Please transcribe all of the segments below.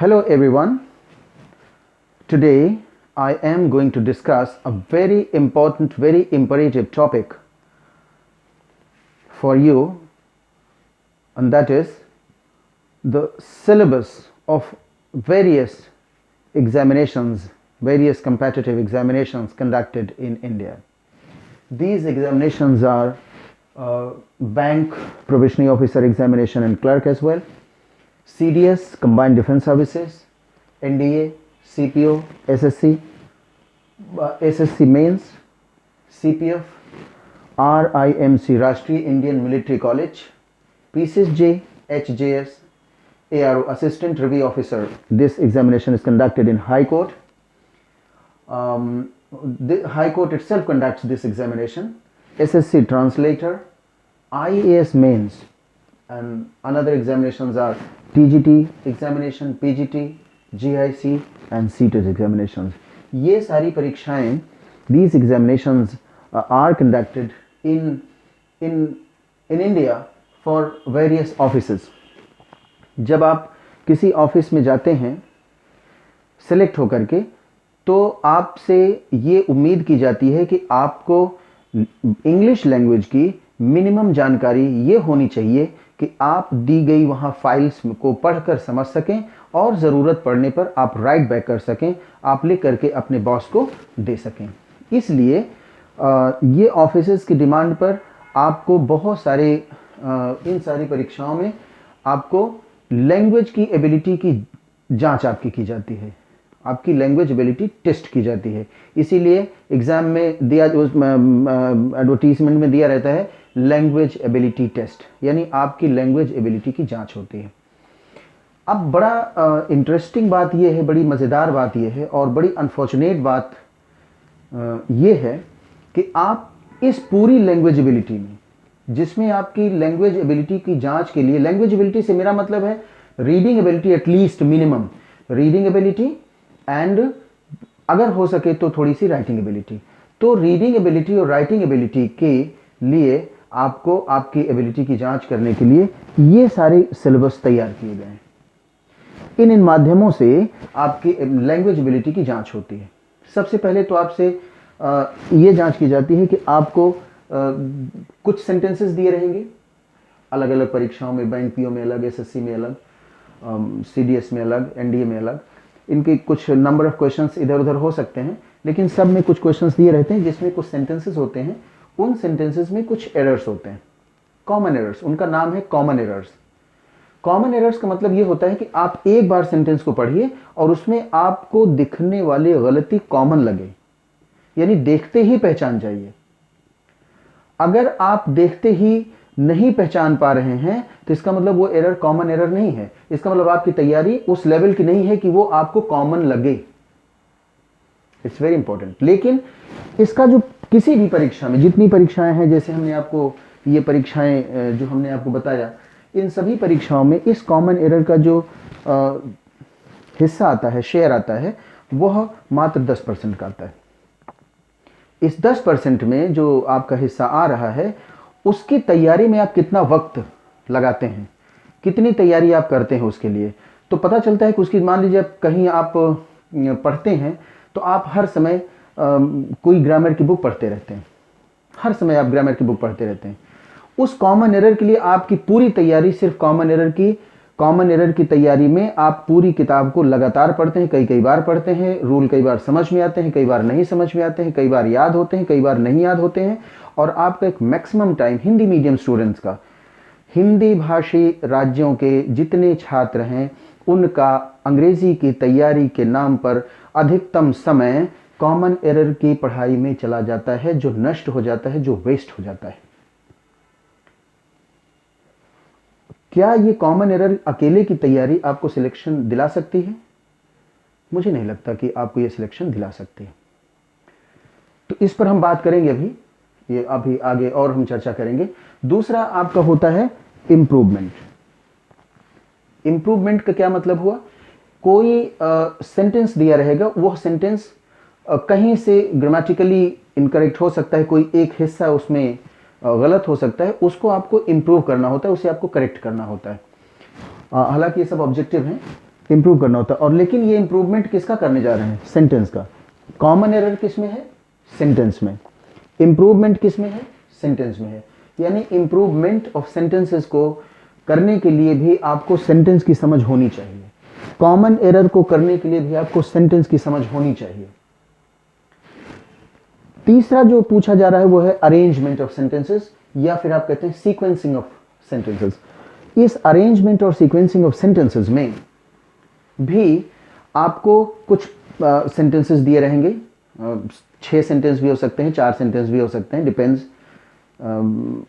Hello everyone. Today I am going to discuss a very important, very imperative topic for you, and that is the syllabus of various examinations, various competitive examinations conducted in India. These examinations are Bank Probationary Officer Examination and Clerk as well, CDS Combined Defense Services, NDA, CPO, SSC, SSC Mains, CPF, RIMC Rashtriya Indian Military College, PCSJ, HJS, ARO Assistant Review Officer. This examination is conducted in High Court. The High Court itself conducts this examination. SSC Translator, IAS Mains, and another examinations are TGT examination, PGT, GIC and CTET examinations. ये सारी परीक्षाएं, these examinations are conducted in India for various offices. जब आप किसी office में जाते हैं select होकर के, तो आपसे ये उम्मीद की जाती है कि आपको इंग्लिश लैंग्वेज की मिनिमम जानकारी ये होनी चाहिए कि आप दी गई वहाँ फाइल्स को पढ़कर समझ सकें और ज़रूरत पड़ने पर आप राइट बैक कर सकें, आप लिख करके अपने बॉस को दे सकें. इसलिए ये ऑफिसेस की डिमांड पर आपको बहुत सारे इन सारी परीक्षाओं में आपको लैंग्वेज की एबिलिटी की जांच आपकी की जाती है, आपकी लैंग्वेज एबिलिटी टेस्ट की जाती है. इसीलिए एग्ज़ाम में दिया, उस एडवर्टीजमेंट में दिया रहता है लैंग्वेज एबिलिटी टेस्ट, यानी आपकी लैंग्वेज एबिलिटी की जांच होती है. अब बड़ा इंटरेस्टिंग बात यह है, बड़ी मज़ेदार बात यह है और बड़ी अनफॉर्चुनेट बात यह है कि आप इस पूरी लैंग्वेज एबिलिटी में, जिसमें आपकी लैंग्वेज एबिलिटी की जांच के लिए, लैंग्वेज एबिलिटी से मेरा मतलब है reading ability, at least minimum reading ability and अगर हो सके तो थोड़ी सी राइटिंग एबिलिटी. तो रीडिंग एबिलिटी और राइटिंग एबिलिटी के लिए आपको आपकी एबिलिटी की जांच करने के लिए ये सारे सिलेबस तैयार किए गए हैं. इन माध्यमों से आपकी लैंग्वेज एबिलिटी की जांच होती है. सबसे पहले तो आपसे ये जांच की जाती है कि आपको कुछ सेंटेंसेस दिए रहेंगे अलग अलग परीक्षाओं में, बैंक पीओ में अलग, एसएससी में अलग, सीडीएस में अलग, एनडीए में अलग. इनके कुछ नंबर ऑफ क्वेश्चंस इधर उधर हो सकते हैं, लेकिन सब में कुछ क्वेश्चंस दिए रहते हैं जिसमें कुछ सेंटेंसेस होते हैं. उन सेंटेंसेस में कुछ एरर्स होते हैं, कॉमन एरर्स. उनका नाम है कॉमन एरर्स. कॉमन एरर्स का मतलब ये होता है कि आप एक बार सेंटेंस को पढ़िए और उसमें आपको दिखने वाली गलती कॉमन लगे, यानी देखते ही पहचान जाइए. अगर आप देखते ही नहीं पहचान पा रहे हैं तो इसका मतलब वो एरर कॉमन एरर नहीं है. इसका मतलब आपकी तैयारी उस लेवल की नहीं है कि वो आपको कॉमन लगे. It's very important. लेकिन इसका जो किसी भी परीक्षा में, जितनी परीक्षाएं हैं, जैसे हमने आपको ये परीक्षाएं जो हमने आपको बताया, इन सभी परीक्षाओं में इस कॉमन एरर का जो हिस्सा आता है, शेयर आता है, वह मात्र 10% का आता है. इस 10% में जो आपका हिस्सा आ रहा है, उसकी तैयारी में आप कितना वक्त लगाते हैं, कितनी तैयारी आप करते हैं उसके लिए, तो पता चलता है कि उसकी, मान लीजिए कहीं आप पढ़ते हैं तो आप हर समय कोई ग्रामर की बुक पढ़ते रहते हैं, हर समय आप ग्रामर की बुक पढ़ते रहते हैं. उस कॉमन एरर के लिए आपकी पूरी तैयारी सिर्फ कॉमन एरर की तैयारी में आप पूरी किताब को लगातार पढ़ते हैं, कई बार पढ़ते हैं. रूल कई बार समझ में आते हैं, कई बार नहीं समझ में आते हैं, कई बार याद होते हैं, कई बार नहीं याद होते हैं. और आपका एक maximum time, Hindi medium students का, हिंदी भाषी राज्यों के जितने छात्र हैं उनका अंग्रेजी की तैयारी के नाम पर अधिकतम समय कॉमन एरर की पढ़ाई में चला जाता है, जो नष्ट हो जाता है, जो वेस्ट हो जाता है. क्या ये कॉमन एरर अकेले की तैयारी आपको सिलेक्शन दिला सकती है? मुझे नहीं लगता कि आपको ये सिलेक्शन दिला सकती है. तो इस पर हम बात करेंगे अभी आगे और हम चर्चा करेंगे. दूसरा आपका होता है इंप्रूवमेंट. इंप्रूवमेंट का क्या मतलब हुआ? कोई सेंटेंस दिया रहेगा, वह सेंटेंस कहीं से ग्रामेटिकली इनकरेक्ट हो सकता है, कोई एक हिस्सा उसमें गलत हो सकता है, उसको आपको इम्प्रूव करना होता है, उसे आपको करेक्ट करना होता है. हालांकि ये सब ऑब्जेक्टिव हैं, इम्प्रूव करना होता है। और लेकिन ये इम्प्रूवमेंट किसका करने जा रहे हैं? सेंटेंस का। कॉमन एरर किस में है? सेंटेंस में। इम्प्रूवमेंट किस में है? सेंटेंस में है। यानी इम्प्रूवमेंट ऑफ सेंटेंसेस को करने के लिए भी आपको सेंटेंस की समझ होनी चाहिए। कॉमन एरर को करने के लिए भी आपको सेंटेंस की समझ होनी चाहिए। तीसरा जो पूछा जा रहा है वो है अरेंजमेंट ऑफ सेंटेंसेस, या फिर आप कहते हैं सीक्वेंसिंग ऑफ सेंटेंसेस। इस अरेंजमेंट और सीक्वेंसिंग ऑफ सेंटेंसेस में भी आपको कुछ सेंटेंसेस दिए रहेंगे। 6 सेंटेंस भी हो सकते हैं, 4 सेंटेंस भी हो सकते हैं, डिपेंड्स,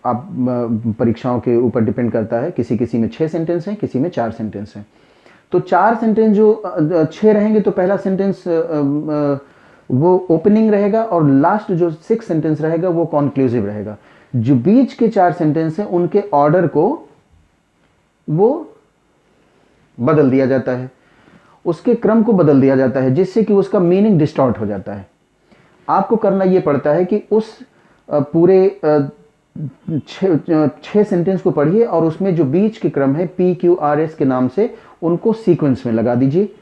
आप परीक्षाओं के ऊपर डिपेंड करता है। किसी किसी में 6 सेंटेंस हैं, किसी में 4 सेंटेंस हैं। तो 4 सेंटेंस जो 6 रहेंगे तो पहला सेंटेंस वो ओपनिंग रहेगा और लास्ट जो 6 सेंटेंस रहेगा वो कॉन्क्लूसिव रहेगा। जो बीच के 4 सेंटेंस हैं उनके ऑर्डर को वो बदल दिया जाता है, उसके क्रम को बदल दिया जाता है, जिससे कि उसका मीनिंग डिस्टॉर्ट हो जाता है। आपको करना यह पड़ता है कि उस पूरे 6 सेंटेंस को पढ़िए और उसमें जो बीच के क्रम है PQRS के नाम से उनको सीक्वेंस में लगा दीजिए,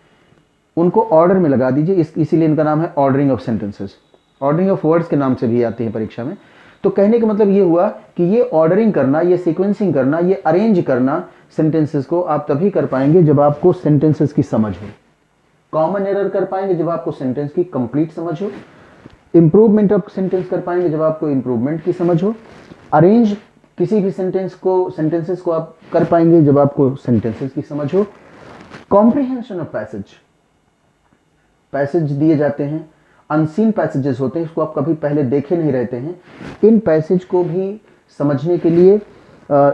उनको ऑर्डर में लगा दीजिए। इसीलिए इनका नाम है ordering of sentences. Ordering of words के नाम से भी आते हैं परीक्षा में। तो कहने का मतलब ये हुआ कि ये ऑर्डरिंग करना, ये सीक्वेंसिंग करना, ये अरेंज करना सेंटेंसेस को आप तभी कर पाएंगे जब आपको सेंटेंसेस की समझ हो। कॉमन एरर कर पाएंगे जब आपको सेंटेंस की कंप्लीट समझ हो। इंप्रूवमेंट ऑफ सेंटेंस कर पाएंगे जब आपको इंप्रूवमेंट की समझ हो। अरेंज किसी भी सेंटेंसेस को आप कर पाएंगे जब आपको सेंटेंसेस की समझ हो। कॉम्प्रिहेंशन ऑफ पैसेज दिए जाते हैं, अनसीन पैसेजेस होते हैं, इसको आप कभी पहले देखे नहीं रहते हैं। इन पैसेज को भी समझने के लिए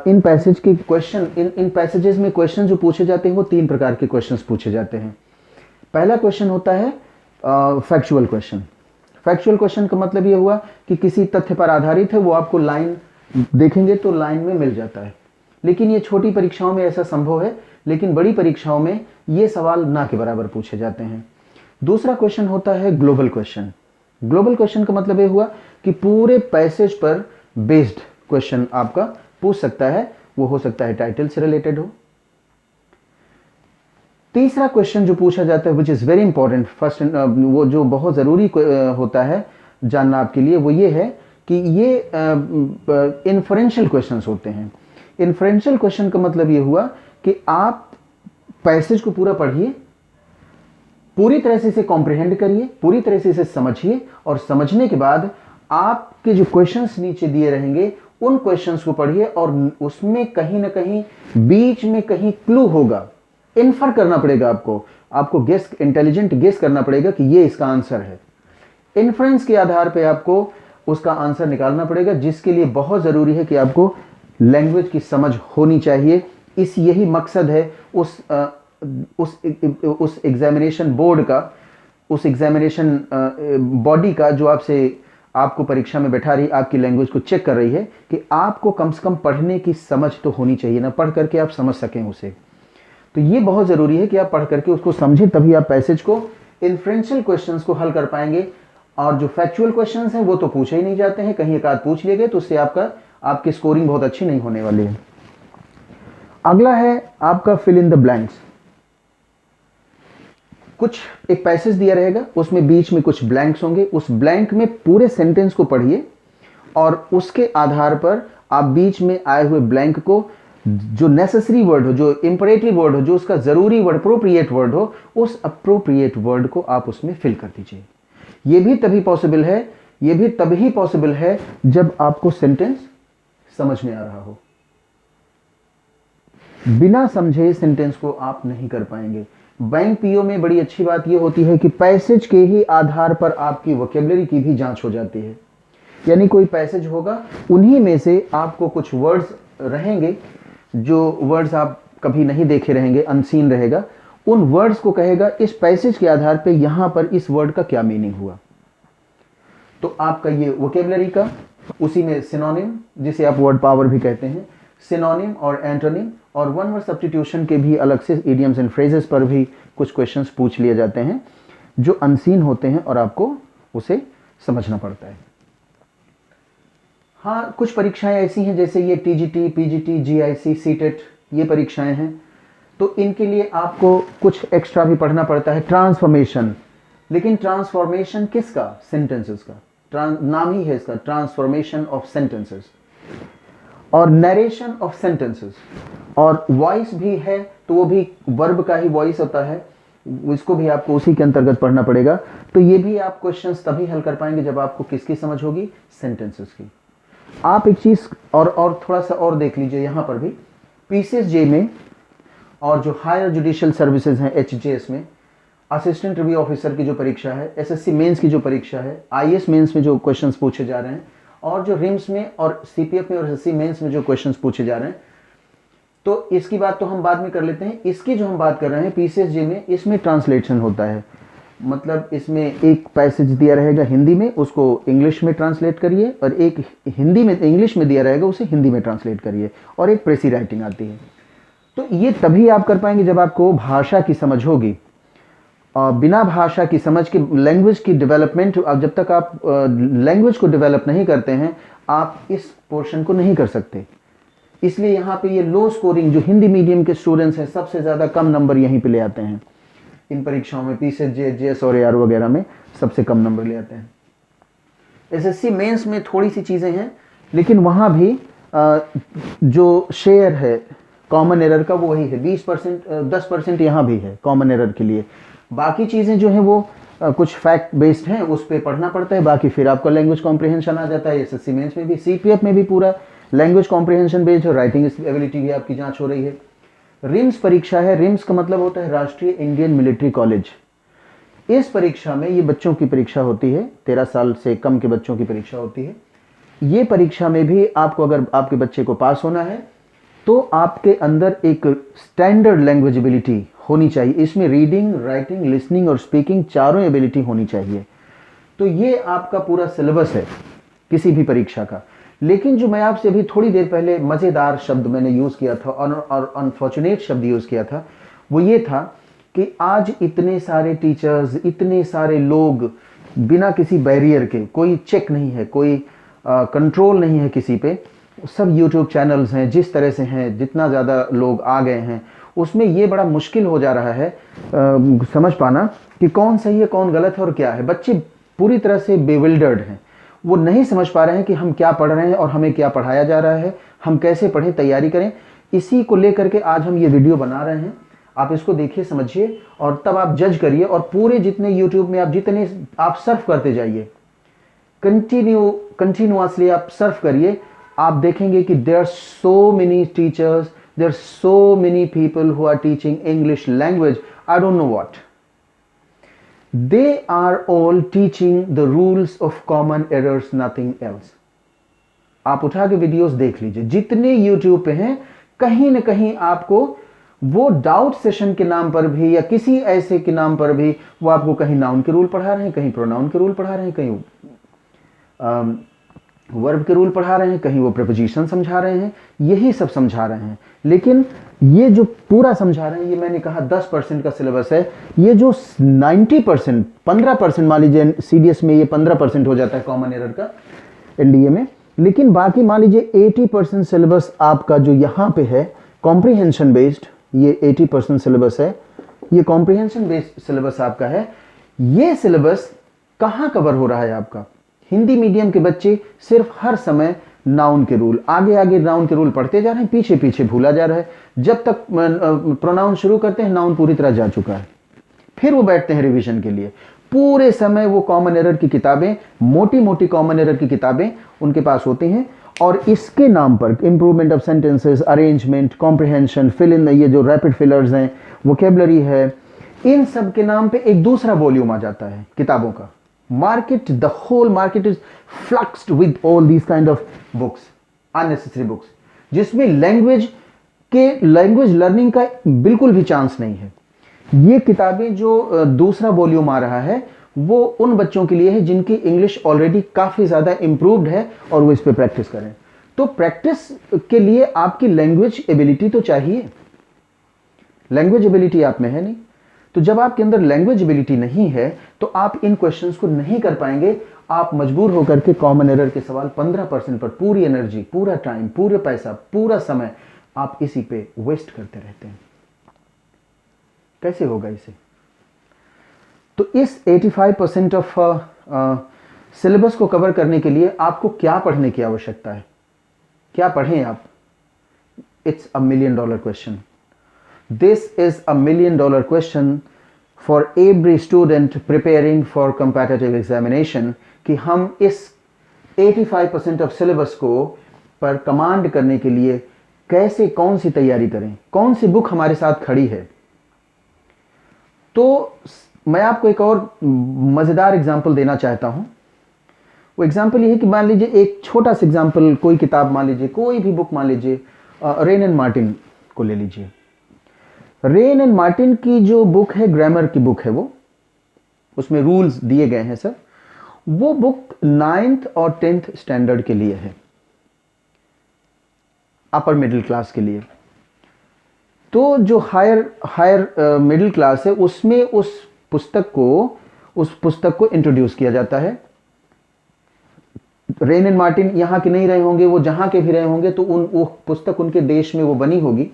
इन पैसेज के क्वेश्चन, इन पैसेजेस में क्वेश्चन जो पूछे जाते हैं वो 3 प्रकार के क्वेश्चंस पूछे जाते हैं। पहला क्वेश्चन होता है फैक्चुअल क्वेश्चन। फैक्चुअल क्वेश्चन का मतलब ये हुआ कि किसी तथ्य पर आधारित है, वो आपको लाइन देखेंगे तो लाइन में मिल जाता है। लेकिन ये छोटी परीक्षाओं में ऐसा संभव है, लेकिन बड़ी परीक्षाओं में ये सवाल ना के बराबर पूछे जाते हैं। दूसरा क्वेश्चन होता है ग्लोबल क्वेश्चन। ग्लोबल क्वेश्चन का मतलब ये हुआ कि पूरे पैसेज पर बेस्ड क्वेश्चन आपका पूछ सकता है। वो हो सकता है टाइटल से रिलेटेड हो। तीसरा क्वेश्चन जो पूछा जाता है which is very important, first वो जो बहुत जरूरी होता है जानना आपके लिए, वो ये है कि ये इन्फरेंशियल क्वेश्चंस होते हैं। इन्फरेंशियल क्वेश्चन का मतलब ये हुआ कि आप पैसेज को पूरा पढ़िए, पूरी तरह से इसे कॉम्प्रिहेंड करिए, पूरी तरह से इसे समझिए, और समझने के बाद आपके जो क्वेश्चंस नीचे दिए रहेंगे उन क्वेश्चंस को पढ़िए और उसमें कहीं ना कहीं बीच में कहीं क्लू होगा, इन्फर करना पड़ेगा आपको गेस, इंटेलिजेंट गेस करना पड़ेगा कि ये इसका आंसर है। इन्फ्रेंस के आधार पे आपको उसका आंसर निकालना पड़ेगा, जिसके लिए बहुत जरूरी है कि आपको लैंग्वेज की समझ होनी चाहिए। यही मकसद है उस एग्जामिनेशन बोर्ड का, उस एग्जामिनेशन बॉडी का जो आपको परीक्षा में बैठा रही, आपकी लैंग्वेज को चेक कर रही है कि आपको कम से कम पढ़ने की समझ तो होनी चाहिए ना, पढ़ करके आप समझ सकें उसे। तो ये बहुत जरूरी है कि आप पढ़ करके उसको समझें, तभी आप पैसेज को, इन्फ्रेंशियल क्वेश्चंस को हल कर पाएंगे। और जो फैक्चुअल क्वेश्चंस हैं वो तो पूछे ही नहीं जाते हैं, कहीं एक आध पूछ लिए गए तो उससे आपकी स्कोरिंग बहुत अच्छी नहीं होने वाली है। अगला है आपका फिल इन द ब्लैंक्स। कुछ एक पैसेज दिया रहेगा, उसमें बीच में कुछ ब्लैंक्स होंगे, उस ब्लैंक में पूरे सेंटेंस को पढ़िए और उसके आधार पर आप बीच में आए हुए ब्लैंक को, जो नेसेसरी वर्ड हो, जो इंपरेटिव वर्ड हो, जो उसका जरूरी वर्ड, अप्रोप्रिएट वर्ड हो, उस अप्रोप्रिएट वर्ड को आप उसमें फिल कर दीजिए। यह भी तभी पॉसिबल है जब आपको सेंटेंस समझ में आ रहा हो। बिना समझे सेंटेंस को आप नहीं कर पाएंगे। बैंक पीओ में बड़ी अच्छी बात यह होती है कि पैसेज के ही आधार पर आपकी वोकैबुलरी की भी जांच हो जाती है। यानी कोई पैसेज होगा, उन्हीं में से आपको कुछ वर्ड्स रहेंगे, जो वर्ड्स आप कभी नहीं देखे रहेंगे, अनसीन रहेगा, उन वर्ड्स को कहेगा इस पैसेज के आधार पे यहां पर इस वर्ड का क्या मीनिंग हुआ। तो आपका ये वोकैबुलरी का, उसी में सिनोनिम, जिसे आप वर्ड पावर भी कहते हैं, सिनोनिम और एंटोनिम और वन वर्ड सब्स्टिट्यूशन के भी अलग से इडियम्स एंड फ्रेजेस पर भी कुछ क्वेश्चंस पूछ लिए जाते हैं जो अनसीन होते हैं और आपको उसे समझना पड़ता है। हाँ, कुछ परीक्षाएं ऐसी हैं जैसे ये टीजीटी, पीजीटी, जीआईसी, सीटेट, ये परीक्षाएं हैं तो इनके लिए आपको कुछ एक्स्ट्रा भी पढ़ना पड़ता है, ट्रांसफॉर्मेशन। लेकिन ट्रांसफॉर्मेशन किसका? सेंटेंसेस का। नाम ही है इसका, ट्रांसफॉर्मेशन ऑफ सेंटेंसेस। और नरेशन ऑफ सेंटेंसेस, और वॉइस भी है तो वो भी वर्ब का ही वॉइस होता है, इसको भी आपको उसी के अंतर्गत पढ़ना पड़ेगा। तो ये भी आप क्वेश्चंस तभी हल कर पाएंगे जब आपको किसकी समझ होगी? सेंटेंसेस की। आप एक चीज और थोड़ा सा और देख लीजिए, यहां पर भी पीसीएसजे में और जो हायर जुडिशियल सर्विसेज हैं एचजेएस में, असिस्टेंट रिव्यू ऑफिसर की जो परीक्षा है, एसएससी मेंस की जो परीक्षा है, आईएएस मेंस में जो क्वेश्चंस पूछे जा रहे हैं, और जो रिम्स में और सीपीएफ में और एसएससी मेंस में जो क्वेश्चंस पूछे जा रहे हैं, तो इसकी बात तो हम बाद में कर लेते हैं। इसकी जो हम बात कर रहे हैं पीसीएसजे में, इसमें ट्रांसलेशन होता है। मतलब इसमें एक पैसेज दिया रहेगा हिंदी में, उसको इंग्लिश में ट्रांसलेट करिए, और एक हिंदी में इंग्लिश में दिया रहेगा, उसे हिंदी में ट्रांसलेट करिए, और एक प्रेसी राइटिंग आती है। तो ये तभी आप कर पाएंगे जब आपको भाषा की समझ होगी। बिना भाषा की समझ के लैंग्वेज की डेवलपमेंट, जब तक आप लैंग्वेज को डेवलप नहीं करते हैं, आप इस पोर्शन को नहीं कर सकते। इसलिए यहाँ पे ये लो स्कोरिंग जो हिंदी मीडियम के स्टूडेंट्स हैं, सबसे ज़्यादा कम नंबर यहीं पे ले आते हैं इन परीक्षाओं में। पीसीएसजे, जेएस और एआर वगैरह में सबसे कम नंबर ले आते हैं। एसएससी मेंस में थोड़ी सी चीज़ें हैं, लेकिन वहाँ भी जो शेयर है कॉमन एरर का वो वही है, 20%, 10% यहाँ भी है कॉमन एरर के लिए। बाकी चीज़ें जो हैं वो कुछ फैक्ट बेस्ड हैं, उस पर पढ़ना पड़ता है। बाकी फिर आपका लैंग्वेज कॉम्प्रिहेंशन आ जाता है। एसएससी मेंस में भी, सीपीएफ में भी पूरा लैंग्वेज कॉम्प्रिहेंशन बेस्ड है, राइटिंग एबिलिटी भी आपकी जांच हो रही है। रिम्स परीक्षा है, रिम्स का मतलब होता है राष्ट्रीय इंडियन मिलिट्री कॉलेज। इस परीक्षा में ये बच्चों की परीक्षा होती है, 13 साल से कम के बच्चों की परीक्षा होती है। ये परीक्षा में भी आपको, अगर आपके बच्चे को पास होना है, तो आपके अंदर एक स्टैंडर्ड लैंग्वेज एबिलिटी होनी चाहिए। इसमें रीडिंग, राइटिंग, लिसनिंग और स्पीकिंग चारों एबिलिटी होनी चाहिए। तो ये आपका पूरा सिलेबस है किसी भी परीक्षा का। लेकिन जो मैं आपसे अभी थोड़ी देर पहले मज़ेदार शब्द मैंने यूज़ किया था और अनफॉर्चुनेट शब्द यूज़ किया था, वो ये था कि आज इतने सारे टीचर्स, इतने सारे लोग बिना किसी बैरियर के, कोई चेक नहीं है, कोई कंट्रोल नहीं है किसी पे, सब यूट्यूब चैनल्स हैं, जिस तरह से हैं, जितना ज़्यादा लोग आ गए हैं, उसमें ये बड़ा मुश्किल हो जा रहा है समझ पाना कि कौन सही है, कौन गलत है और क्या है। बच्चे पूरी तरह से बेविल्डर्ड हैं, वो नहीं समझ पा रहे हैं कि हम क्या पढ़ रहे हैं और हमें क्या पढ़ाया जा रहा है, हम कैसे पढ़ें, तैयारी करें। इसी को लेकर के आज हम ये वीडियो बना रहे हैं। आप इसको देखिए, समझिए, और तब आप जज करिए। और पूरे जितने यूट्यूब में आप सर्फ करते जाइए, कंटिन्यूअसली आप सर्फ करिए, आप देखेंगे कि there are so many teachers, there are so many people who are teaching English language, I don't know what, they are all teaching the rules of common errors, nothing else। आप उठा के videos देख लीजिए, जितने YouTube पे हैं, कहीं ना कहीं आपको वो डाउट सेशन के नाम पर भी या किसी ऐसे के नाम पर भी वो आपको कहीं नाउन के रूल पढ़ा रहे हैं, कहीं प्रोनाउन के रूल पढ़ा रहे हैं, कहीं वर्ब के रूल पढ़ा रहे हैं, कहीं वो प्रीपोजिशन समझा रहे हैं, यही सब समझा रहे हैं। लेकिन ये जो पूरा समझा रहे हैं, ये मैंने कहा 10% का सिलेबस है। ये जो 90%, 15% मान लीजिए सीडीएस में ये 15% हो जाता है कॉमन एरर का एनडीए में, लेकिन बाकी मान लीजिए 80% सिलेबस आपका जो यहाँ पे है कॉम्प्रिहेंशन बेस्ड, ये 80% सिलेबस है, ये कॉम्प्रिहेंशन बेस्ड सिलेबस आपका है। ये सिलेबस कहाँ कवर हो रहा है आपका? हिंदी मीडियम के बच्चे सिर्फ हर समय नाउन के रूल, आगे आगे नाउन के रूल पढ़ते जा रहे हैं, पीछे पीछे भूला जा रहा है। जब तक प्रोनाउन शुरू करते हैं, नाउन पूरी तरह जा चुका है, फिर वो बैठते हैं रिवीजन के लिए। पूरे समय वो कॉमन एरर की किताबें, मोटी मोटी कॉमन एरर की किताबें उनके पास होती हैं, और इसके नाम पर improvement of sentences, arrangement, comprehension, fill in, ये जो रैपिड फिलर्स हैं, वोकेबलरी है, इन सब के नाम पे एक दूसरा वॉल्यूम आ जाता है किताबों का। Market, the whole market is fluxed with all these kind of books, unnecessary books, जिसमें लैंग्वेज लर्निंग का बिल्कुल भी चांस नहीं है। ये किताबें जो दूसरा वॉल्यूम आ रहा है, वो उन बच्चों के लिए है जिनकी इंग्लिश ऑलरेडी काफी ज्यादा इंप्रूव्ड है और वो इस पे प्रैक्टिस करें। तो प्रैक्टिस के लिए आपकी लैंग्वेज एबिलिटी तो चाहिए, लैंग्वेज एबिलिटी आप में है नहीं। तो जब आपके अंदर लैंग्वेज एबिलिटी नहीं है, तो आप इन क्वेश्चंस को नहीं कर पाएंगे। आप मजबूर होकर के कॉमन एरर के सवाल 15% पर पूरी एनर्जी, पूरा टाइम, पूरा पैसा, पूरा समय आप इसी पे वेस्ट करते रहते हैं। कैसे होगा इसे? तो इस 85% ऑफ सिलेबस को कवर करने के लिए आपको क्या पढ़ने की आवश्यकता है? क्या पढ़ें आप? It's $1 million question. This is $1 million question for every student preparing for competitive examination, कि हम इस 85% ऑफ सिलेबस को पर कमांड करने के लिए कैसे, कौन सी तैयारी करें, कौन सी बुक हमारे साथ खड़ी है. तो मैं आपको एक और मजेदार एग्जांपल देना चाहता हूं. वो एग्जाम्पल ये है कि मान लीजिए एक छोटा सा एग्जाम्पल, कोई किताब मान लीजिए, कोई भी बुक मान लीजिए, रेन एंड मार्टिन को ले लीजिए. रेन एंड मार्टिन की जो बुक है, ग्रामर की बुक है, वो उसमें रूल्स दिए गए हैं सर. वो बुक 9th और 10th स्टैंडर्ड के लिए है, अपर मिडिल क्लास के लिए. तो जो हायर मिडिल क्लास है, उसमें उस पुस्तक को इंट्रोड्यूस किया जाता है. रेन एंड मार्टिन यहाँ के नहीं रहे होंगे, वो जहाँ के भी रहे होंगे, तो वो पुस्तक उनके देश में वो बनी होगी,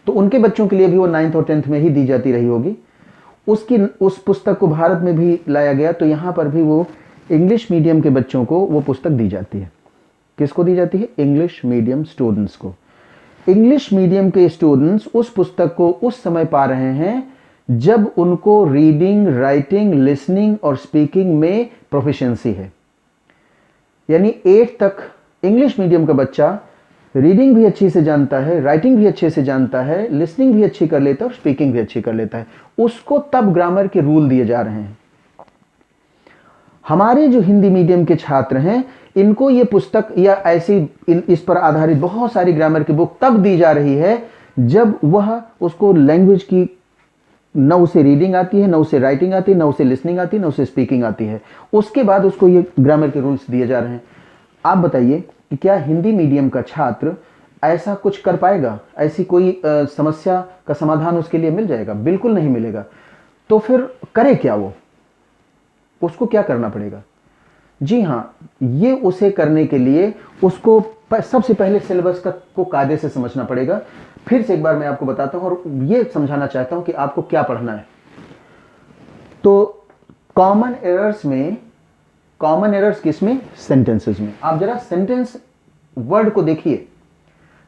तो उनके बच्चों के लिए भी वो 9th और 10th में ही दी जाती रही होगी. उस पुस्तक को भारत में भी लाया गया, तो यहाँ पर भी वो इंग्लिश मीडियम के बच्चों को वो पुस्तक दी जाती है. किसको दी जाती है? इंग्लिश मीडियम स्टूडेंट्स को. इंग्लिश मीडियम के स्टूडेंट्स उस पुस्तक को उस समय पा रहे हैं जब उनको रीडिंग, राइटिंग, लिसनिंग और स्पीकिंग में प्रोफिशिएंसी है. यानी 8 तक इंग्लिश मीडियम का बच्चा रीडिंग भी अच्छी से जानता है, राइटिंग भी अच्छे से जानता है, लिसनिंग भी अच्छी कर लेता है और स्पीकिंग भी अच्छी कर लेता है. उसको तब ग्रामर के रूल दिए जा रहे हैं. हमारे जो हिंदी मीडियम के छात्र हैं, इनको ये पुस्तक या ऐसी इस पर आधारित बहुत सारी ग्रामर की बुक तब दी जा रही है जब वह उसको लैंग्वेज की न उसे रीडिंग आती है, न उसे राइटिंग आती है, न उसे लिसनिंग आती है, न उसे स्पीकिंग आती है. उसके बाद उसको ये ग्रामर के रूल्स दिए जा रहे हैं. आप बताइए कि क्या हिंदी मीडियम का छात्र ऐसा कुछ कर पाएगा? ऐसी कोई समस्या का समाधान उसके लिए मिल जाएगा? बिल्कुल नहीं मिलेगा. तो फिर करे क्या वो? उसको क्या करना पड़ेगा? जी हाँ, ये उसे करने के लिए उसको सबसे पहले सिलेबस को कायदे से समझना पड़ेगा. फिर से एक बार मैं आपको बताता हूं और ये समझाना चाहता हूं कि आपको क्या पढ़ना है. तो कॉमन एरर्स किसमें? सेंटेंसेस में. आप जरा सेंटेंस वर्ड को देखिए.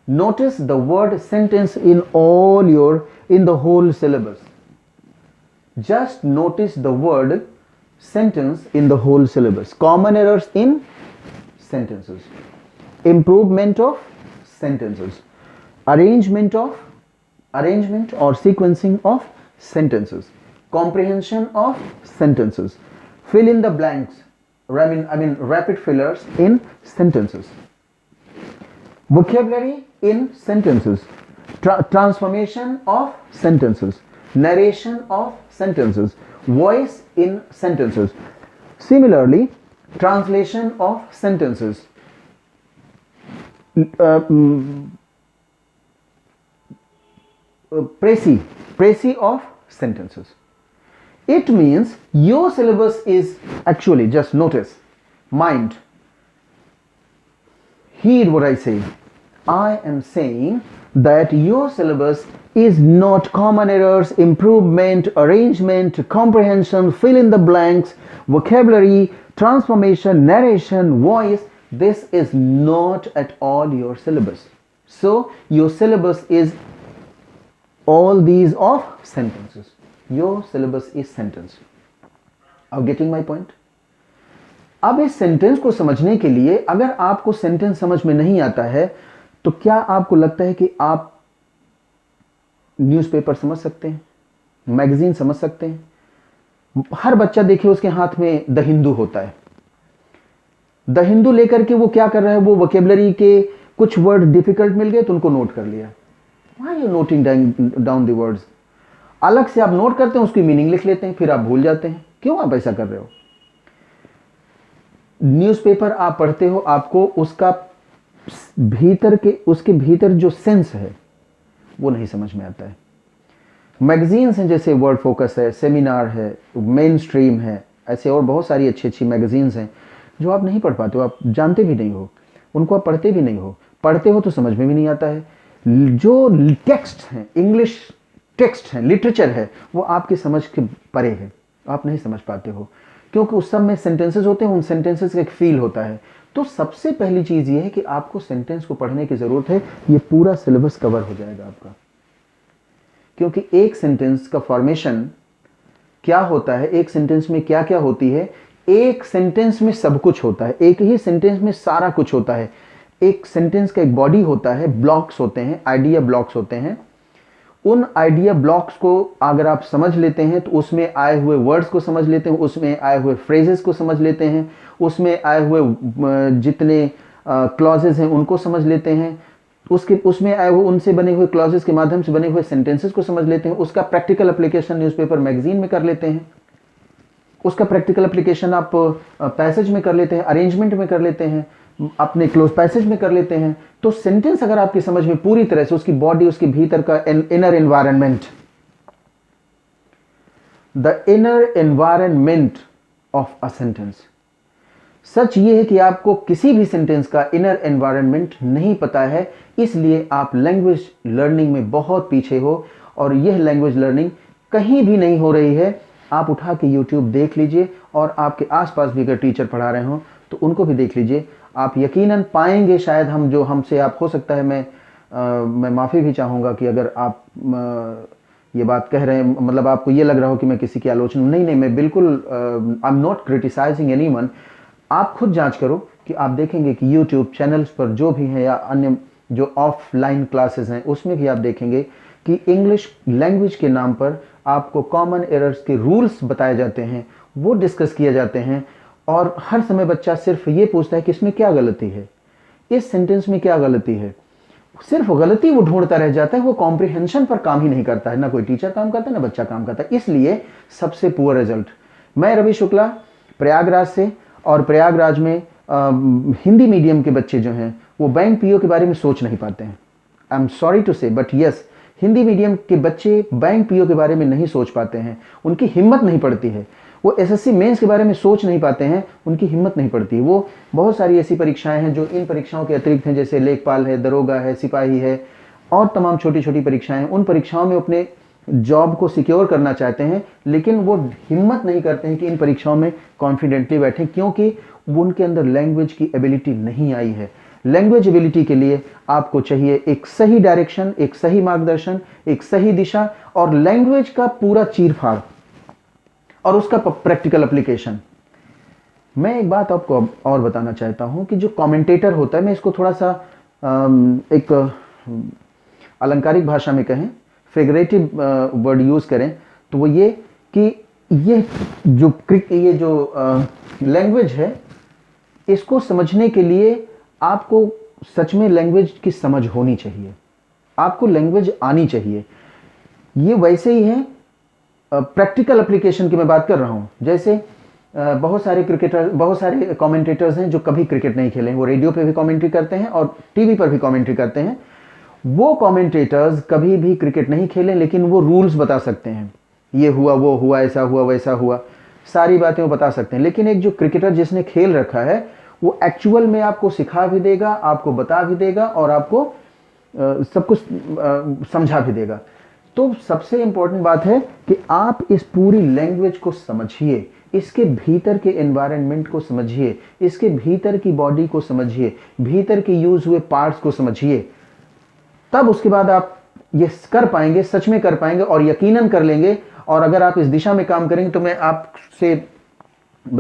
Notice the word sentence in the whole syllabus. Just notice the word sentence in the whole syllabus. Common errors in sentences. Improvement of sentences. Arrangement or sequencing of sentences. Comprehension of sentences. Fill in the blanks. I mean rapid fillers in sentences. Vocabulary in sentences. Transformation of sentences. Narration of sentences. Voice in sentences. Similarly, translation of sentences. Précis of sentences. It means your syllabus is actually, just notice, mind. Heed what I say. I am saying that your syllabus is not common errors, improvement, arrangement, comprehension, fill in the blanks, vocabulary, transformation, narration, voice. This is not at all your syllabus. So your syllabus is all these of sentences. Your syllabus is sentence. Are you getting my point? अब इस sentence को समझने के लिए, अगर आपको sentence समझ में नहीं आता है, तो क्या आपको लगता है कि आप न्यूज़पेपर समझ सकते हैं, मैगजीन समझ सकते हैं? हर बच्चा देखिए उसके हाथ में द हिंदू होता है. द हिंदू लेकर के वो क्या कर रहा है? वो वोकेबलरी के कुछ वर्ड डिफिकल्ट मिल गए तो उनको नोट कर लिया. Why are you noting down the words? अलग से आप नोट करते हैं, उसकी मीनिंग लिख लेते हैं, फिर आप भूल जाते हैं. क्यों आप ऐसा कर रहे हो? न्यूज़पेपर आप पढ़ते हो, आपको उसका उसके भीतर जो सेंस है वो नहीं समझ में आता है. मैगजीन्स हैं, जैसे वर्ड फोकस है, सेमिनार है, मेन स्ट्रीम है, ऐसे और बहुत सारी अच्छी अच्छी मैगजीन्स हैं जो आप नहीं पढ़ पाते हो, आप जानते भी नहीं हो, उनको आप पढ़ते भी नहीं हो. पढ़ते हो तो समझ में भी नहीं आता है. जो टेक्स्ट हैं, इंग्लिश टेक्स्ट है, लिटरेचर है, वो आपकी समझ के परे है, आप नहीं समझ पाते हो, क्योंकि उस सब में सेंटेंसेस होते हैं, उन सेंटेंसेस का एक फील होता है। तो सबसे पहली चीज़ ये है कि आपको सेंटेंस को पढ़ने की ज़रूरत है, ये पूरा सिलेबस कवर हो जाएगा आपका। क्योंकि एक सेंटेंस का फॉर्मेशन क्या होता है, एक सेंटेंस में क्या क्या होती है, एक सेंटेंस में सब कुछ होता है, एक ही सेंटेंस में सारा कुछ होता है। एक सेंटेंस का एक बॉडी होता है, ब्लॉक्स होते हैं, आइडिया ब्लॉक्स होते हैं। उन आइडिया ब्लॉक्स को अगर आप समझ लेते हैं तो उसमें आए हुए वर्ड्स को समझ लेते हैं, उसमें आए हुए फ्रेजेस को समझ लेते हैं, उसमें आए हुए जितने क्लॉजेज हैं उनको समझ लेते हैं, उसमें आए हुए उनसे बने हुए क्लॉजेस के माध्यम से बने हुए सेंटेंसेस को समझ लेते हैं, उसका प्रैक्टिकल एप्लीकेशन न्यूज़पेपर मैगजीन में कर लेते हैं, उसका प्रैक्टिकल एप्लीकेशन आप पैसेज में कर लेते हैं, अरेंजमेंट में कर लेते हैं, अपने क्लोज पैसेज में कर लेते हैं। तो सेंटेंस अगर आपकी समझ में पूरी तरह से उसकी बॉडी, उसके भीतर का inner environment, the inner environment of a sentence, सच ये है कि आपको किसी भी सेंटेंस का इनर एनवायरनमेंट नहीं पता है, इसलिए आप लैंग्वेज लर्निंग में बहुत पीछे हो, और यह लैंग्वेज लर्निंग कहीं भी नहीं हो रही है। आप उठा के YouTube देख लीजिए, और आपके आसपास भी अगर टीचर पढ़ा रहे हो तो उनको भी देख लीजिए, आप यकीनन पाएंगे। शायद हमसे आप हो सकता है, मैं माफ़ी भी चाहूँगा कि अगर आप ये बात कह रहे हैं, मतलब आपको ये लग रहा हो कि मैं किसी की आलोचना, नहीं, मैं बिल्कुल I am not criticising anyone. आप खुद जांच करो कि आप देखेंगे कि YouTube चैनल्स पर जो भी हैं या अन्य जो ऑफलाइन क्लासेस हैं उसमें भी आप देखेंगे कि इंग्लिश लैंग्वेज के नाम पर आपको कॉमन एरर्स के रूल्स बताए जाते हैं, वो डिस्कस किए जाते हैं, और हर समय बच्चा सिर्फ ये पूछता है कि इसमें क्या गलती है, इस सेंटेंस में क्या गलती है, सिर्फ गलती वो ढूंढता रह जाता है, वो कॉम्प्रिहेंशन पर काम ही नहीं करता है। ना कोई टीचर काम करता है, ना बच्चा काम करता है, इसलिए सबसे पुअर रिजल्ट। मैं रवि शुक्ला, प्रयागराज से, और प्रयागराज में हिंदी मीडियम के बच्चे जो हैं वो बैंक पीओ के बारे में सोच नहीं पाते हैं। आई एम सॉरी टू से, बट यस, हिंदी मीडियम के बच्चे बैंक पीओ के बारे में नहीं सोच पाते हैं, उनकी हिम्मत नहीं पड़ती है। वो एसएससी मेंस के बारे में सोच नहीं पाते हैं, उनकी हिम्मत नहीं पड़ती है। वो बहुत सारी ऐसी परीक्षाएं हैं जो इन परीक्षाओं के अतिरिक्त हैं, जैसे लेखपाल है, दरोगा है, सिपाही है, और तमाम छोटी छोटी परीक्षाएं। उन परीक्षाओं में अपने जॉब को सिक्योर करना चाहते हैं, लेकिन वो हिम्मत नहीं करते हैं कि इन परीक्षाओं में कॉन्फिडेंटली बैठें, क्योंकि उनके अंदर लैंग्वेज की एबिलिटी नहीं आई है। लैंग्वेज एबिलिटी के लिए आपको चाहिए एक सही डायरेक्शन, एक सही मार्गदर्शन, एक सही दिशा, और लैंग्वेज का पूरा चीरफाड़, और उसका प्रैक्टिकल एप्लीकेशन। मैं एक बात आपको और बताना चाहता हूं कि जो कमेंटेटर होता है, मैं इसको थोड़ा सा एक अलंकारिक भाषा में कहें, फिगरेटिव वर्ड यूज करें, तो वो ये कि ये जो लैंग्वेज है, इसको समझने के लिए आपको सच में लैंग्वेज की समझ होनी चाहिए, आपको लैंग्वेज आनी चाहिए। ये वैसे ही है, प्रैक्टिकल एप्लीकेशन की मैं बात कर रहा हूं। जैसे बहुत सारे कमेंटेटर्स हैं जो कभी क्रिकेट नहीं खेले, वो रेडियो पे भी कमेंट्री करते हैं और टीवी पर भी कमेंट्री करते हैं। वो कमेंटेटर्स कभी भी क्रिकेट नहीं खेले, लेकिन वो रूल्स बता सकते हैं, ये हुआ, वो हुआ, ऐसा हुआ, वैसा हुआ, सारी बातें वो बता सकते हैं। लेकिन एक जो क्रिकेटर जिसने खेल रखा है, वो एक्चुअल में आपको सिखा भी देगा, आपको बता भी देगा, और आपको सब कुछ समझा भी देगा। तो सबसे इंपॉर्टेंट बात है कि आप इस पूरी लैंग्वेज को समझिए, इसके भीतर के एनवायरनमेंट को समझिए, इसके भीतर की बॉडी को समझिए, भीतर के यूज हुए पार्ट्स को समझिए, तब उसके बाद आप ये कर पाएंगे, सच में कर पाएंगे, और यकीनन कर लेंगे। और अगर आप इस दिशा में काम करेंगे तो मैं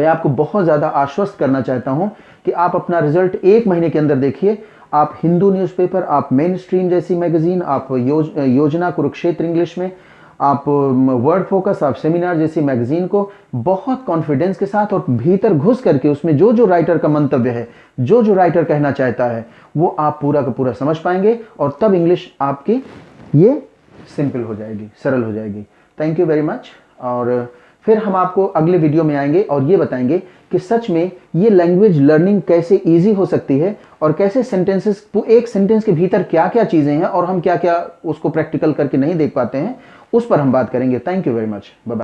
आपको बहुत ज़्यादा आश्वस्त करना चाहता हूं कि आप अपना रिजल्ट 1 महीने के अंदर देखिए। आप हिंदू न्यूज़पेपर, आप मेन स्ट्रीम जैसी मैगजीन, आप योजना, कुरुक्षेत्र इंग्लिश में, आप वर्ड फोकस, आप सेमिनार जैसी मैगजीन को बहुत कॉन्फिडेंस के साथ और भीतर घुस करके उसमें जो जो राइटर का मंतव्य है, जो जो राइटर कहना चाहता है, वो आप पूरा का पूरा समझ पाएंगे, और तब इंग्लिश आपकी ये सिंपल हो जाएगी, सरल हो जाएगी। Thank you very much. और फिर हम आपको अगले वीडियो में आएंगे और ये बताएंगे कि सच में ये लैंग्वेज लर्निंग कैसे इजी हो सकती है, और कैसे सेंटेंसेस, एक सेंटेंस के भीतर क्या क्या चीज़ें हैं और हम क्या क्या उसको प्रैक्टिकल करके नहीं देख पाते हैं, उस पर हम बात करेंगे। Thank you very much. Bye bye.